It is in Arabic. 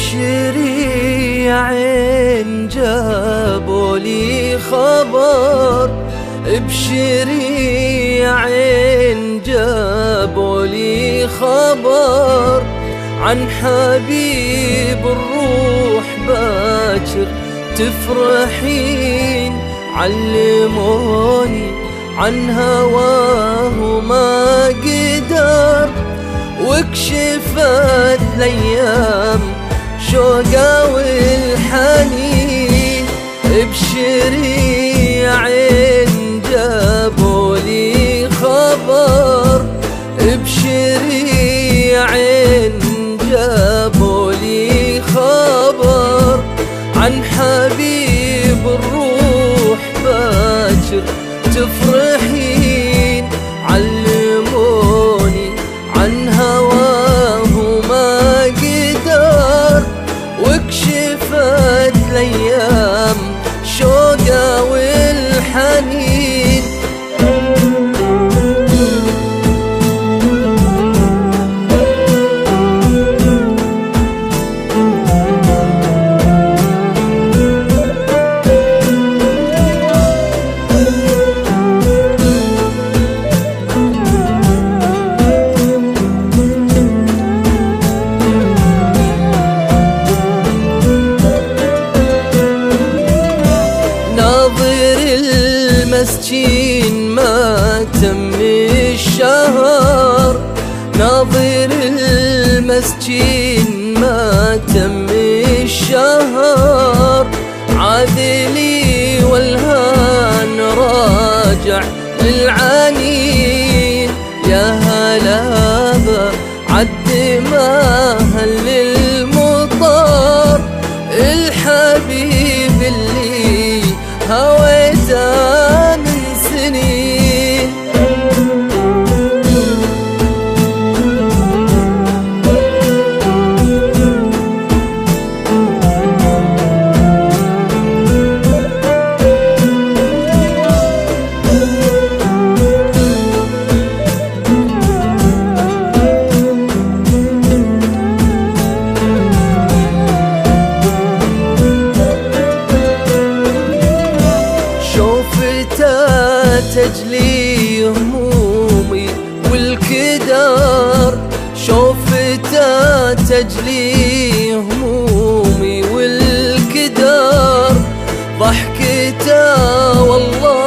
ابشري يا عين جابوا لي خبر، ابشري يا عين جابوا لي خبر عن حبيب الروح باكر تفرحين. علموني عن هواه ما قدر، وكشفت الايام شوقه والحنين. ابشري يا عين جابوا لي خبر، ابشري يا عين جابوا لي خبر عن حبيب الروح باكر تفرحين. علموني عن هواه ما قدر، وكشفت الايام شوقه والحنين. المسكين ما تم الشهر، ناظر المسكين ما تم الشهر. عادلي والهان راجع للعنين، يا هلا عد ما هل المطر. الحبيب اللي هويته من سنين، تجلي همومي والكدر. شوفته تجلي همومي والكدر، ضحكته والله